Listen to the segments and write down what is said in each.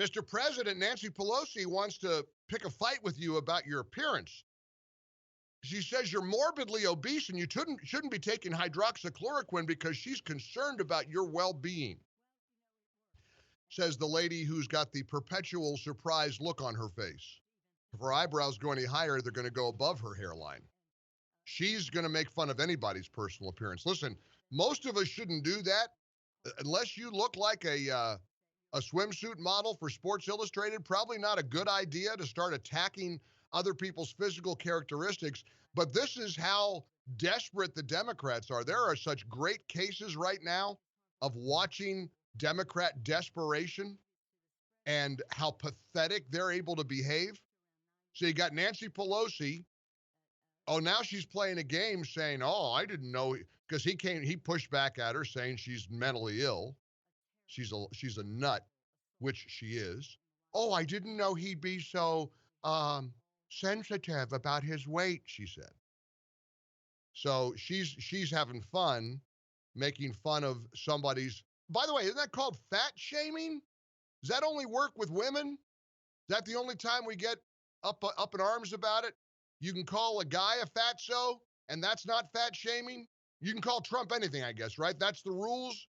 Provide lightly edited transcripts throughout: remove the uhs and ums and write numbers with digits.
Mr. President, Nancy Pelosi wants to pick a fight with you about your appearance. She says you're morbidly obese and you shouldn't be taking hydroxychloroquine because she's concerned about your well-being, says the lady who's got the perpetual surprised look on her face. If her eyebrows go any higher, they're going to go above her hairline. She's going to make fun of anybody's personal appearance. Listen, most of us shouldn't do that unless you look like a swimsuit model for Sports Illustrated. Probably not a good idea to start attacking other people's physical characteristics. But this is how desperate the Democrats are. There are such great cases right now of watching Democrat desperation and how pathetic they're able to behave. So you got Nancy Pelosi. Oh, now she's playing a game saying, oh, I didn't know, because he pushed back at her saying she's mentally ill. She's a nut, which she is. Oh, I didn't know he'd be so sensitive about his weight, she said. So she's having fun making fun of somebody's. By the way, isn't that called fat shaming? Does that only work with women? Is that the only time we get up in arms about it? You can call a guy a fatso, and that's not fat shaming. You can call Trump anything, I guess, right? That's the rules.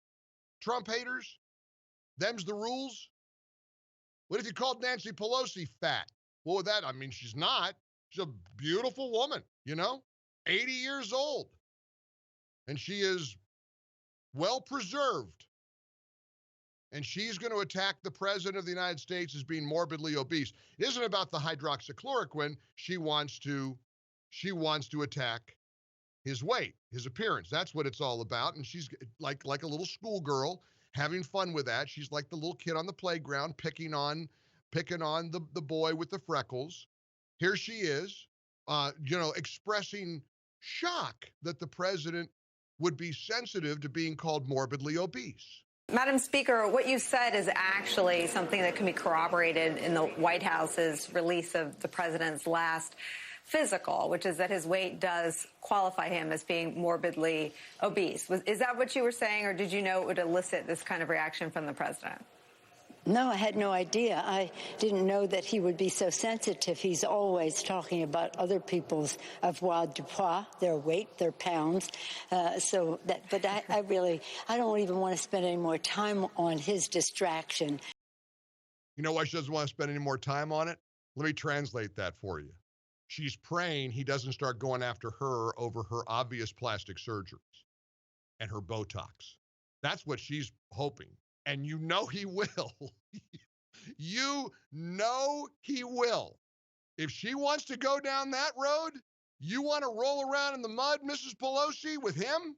Trump haters, them's the rules. What if you called Nancy Pelosi fat? What would that? I mean, she's not. She's a beautiful woman, 80 years old. And she is well preserved. And she's going to attack the president of the United States as being morbidly obese. It isn't about the hydroxychloroquine. She wants to attack his weight, his appearance. That's what it's all about. And she's like a little schoolgirl having fun with that. She's like the little kid on the playground picking on the boy with the freckles. Here she is, expressing shock that the president would be sensitive to being called morbidly obese. Madam Speaker, what you said is actually something that can be corroborated in the White House's release of the president's last physical, which is that his weight does qualify him as being morbidly obese. Is that what you were saying, or did you know it would elicit this kind of reaction from the president? No, I had no idea. I didn't know that he would be so sensitive. He's always talking about other people's avoirdupois, their weight, their pounds. But I don't even want to spend any more time on his distraction. You know why she doesn't want to spend any more time on it? Let me translate that for you. She's praying he doesn't start going after her over her obvious plastic surgeries and her Botox. That's what she's hoping. And you know he will. You know he will. If she wants to go down that road, you want to roll around in the mud, Mrs. Pelosi, with him,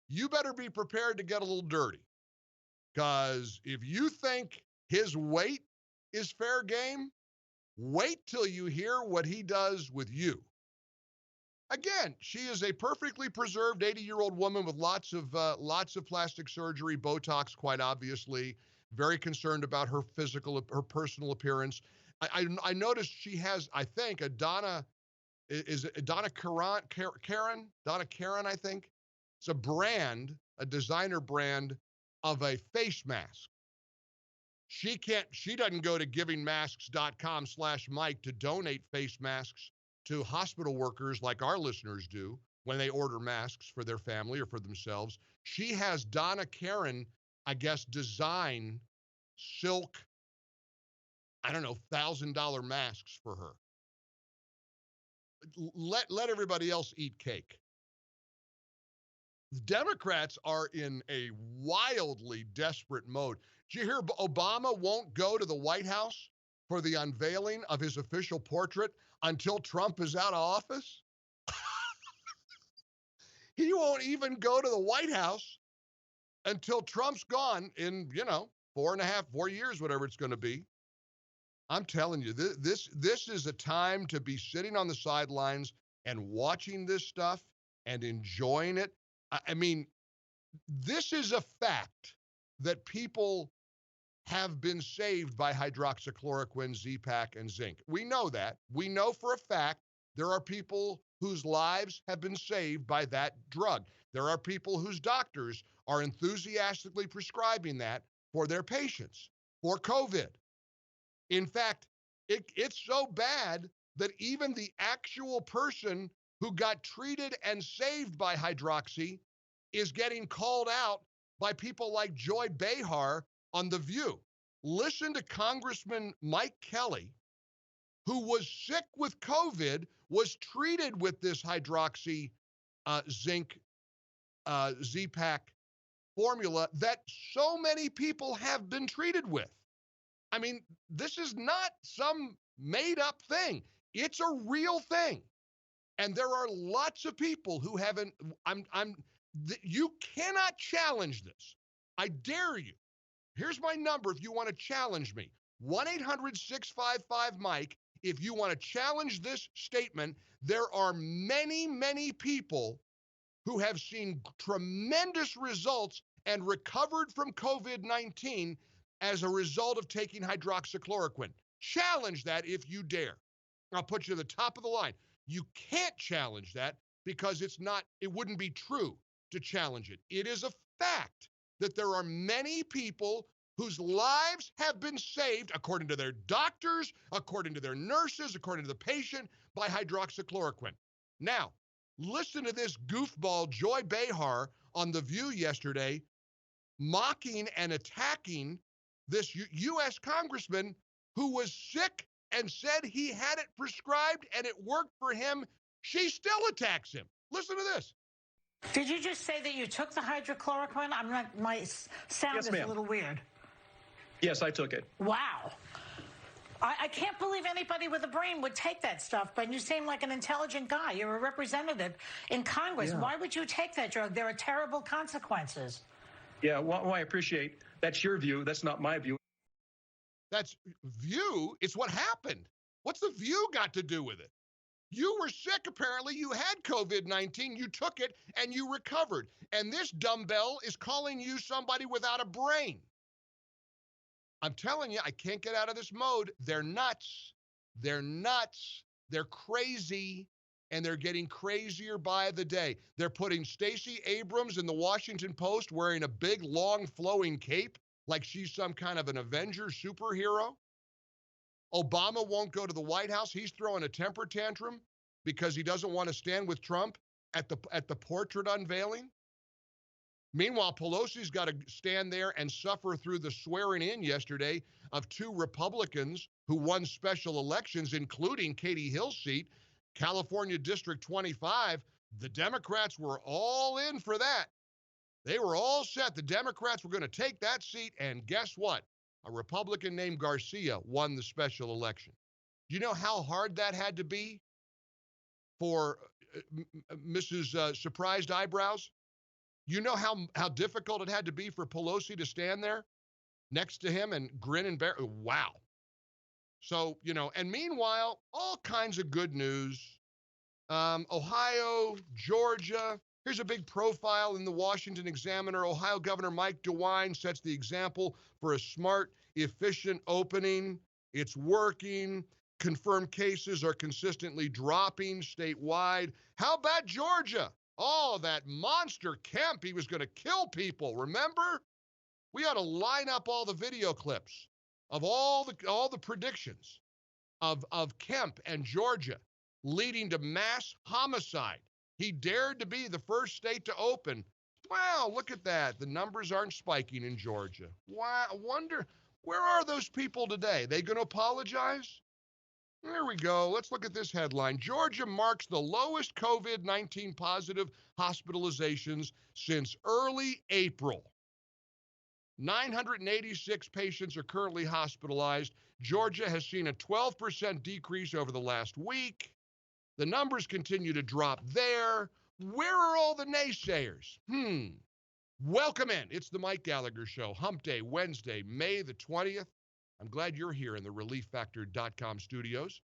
you better be prepared to get a little dirty. Because if you think his weight is fair game, wait till you hear what he does with you. Again, she is a perfectly preserved 80-year-old woman with lots of plastic surgery, Botox, quite obviously, very concerned about her personal appearance. I noticed she has, I think, Donna Karan, I think. It's a brand, a designer brand of a face mask. She doesn't go to givingmasks.com/Mike to donate face masks to hospital workers like our listeners do when they order masks for their family or for themselves. She has Donna Karan, I guess, design silk, $1,000 masks for her. Let everybody else eat cake. The Democrats are in a wildly desperate mode. Did you hear Obama won't go to the White House for the unveiling of his official portrait until Trump is out of office? He won't even go to the White House until Trump's gone in, 4 years, whatever it's going to be. I'm telling you, this is a time to be sitting on the sidelines and watching this stuff and enjoying it. I mean, this is a fact that people have been saved by hydroxychloroquine, Z-Pak, and zinc. We know that. We know for a fact there are people whose lives have been saved by that drug. There are people whose doctors are enthusiastically prescribing that for their patients for COVID. In fact, it's so bad that even the actual person who got treated and saved by hydroxy is getting called out by people like Joy Behar on The View. Listen to Congressman Mike Kelly, who was sick with COVID, was treated with this hydroxy zinc Z-Pak formula that so many people have been treated with. I mean, this is not some made-up thing. It's a real thing. And there are lots of people who haven't, you cannot challenge this. I dare you. Here's my number if you want to challenge me. 1-800-655-MIKE. If you want to challenge this statement, there are many, many people who have seen tremendous results and recovered from COVID-19 as a result of taking hydroxychloroquine. Challenge that if you dare. I'll put you at the top of the line. You can't challenge that because it wouldn't be true to challenge it. It is a fact that there are many people whose lives have been saved, according to their doctors, according to their nurses, according to the patient, by hydroxychloroquine. Now, listen to this goofball Joy Behar on The View yesterday, mocking and attacking this U.S. congressman who was sick and said he had it prescribed and it worked for him. She still attacks him. Listen to this. Did you just say that you took the hydrochloroquine? My sound Yes, is ma'am. a little weird. Yes, I took it. Wow. I can't believe anybody with a brain would take that stuff, but you seem like an intelligent guy. You're a representative in Congress. Yeah. Why would you take that drug? There are terrible consequences. Yeah, well, I appreciate that's your view. That's not my view. That's view. It's what happened. What's the view got to do with it? You were sick, apparently. You had COVID-19. You took it and you recovered. And this dumbbell is calling you somebody without a brain. I'm telling you, I can't get out of this mode. They're nuts. They're nuts. They're crazy. And they're getting crazier by the day. They're putting Stacey Abrams in the Washington Post wearing a big, long, flowing cape like she's some kind of an Avenger superhero. Obama won't go to the White House. He's throwing a temper tantrum because he doesn't want to stand with Trump at the portrait unveiling. Meanwhile, Pelosi's got to stand there and suffer through the swearing in yesterday of two Republicans who won special elections, including Katie Hill's seat, California District 25. The Democrats were all in for that. They were all set. The Democrats were going to take that seat, and guess what? A Republican named Garcia won the special election. Do you know how hard that had to be for Mrs. Surprised Eyebrows? You know how difficult it had to be for Pelosi to stand there next to him and grin and bear? Wow. So, and meanwhile, all kinds of good news. Ohio, Georgia. Here's a big profile in the Washington Examiner. Ohio Governor Mike DeWine sets the example for a smart, efficient opening. It's working. Confirmed cases are consistently dropping statewide. How about Georgia? Oh, that monster Kemp, he was going to kill people, remember? We ought to line up all the video clips of all the predictions of Kemp and Georgia leading to mass homicide. He dared to be the first state to open. Wow, look at that. The numbers aren't spiking in Georgia. Wow, I wonder, where are those people today? They going to apologize? There we go. Let's look at this headline. Georgia marks the lowest COVID-19 positive hospitalizations since early April. 986 patients are currently hospitalized. Georgia has seen a 12% decrease over the last week. The numbers continue to drop there. Where are all the naysayers? Welcome in. It's the Mike Gallagher Show. Hump Day, Wednesday, May the 20th. I'm glad you're here in the ReliefFactor.com studios.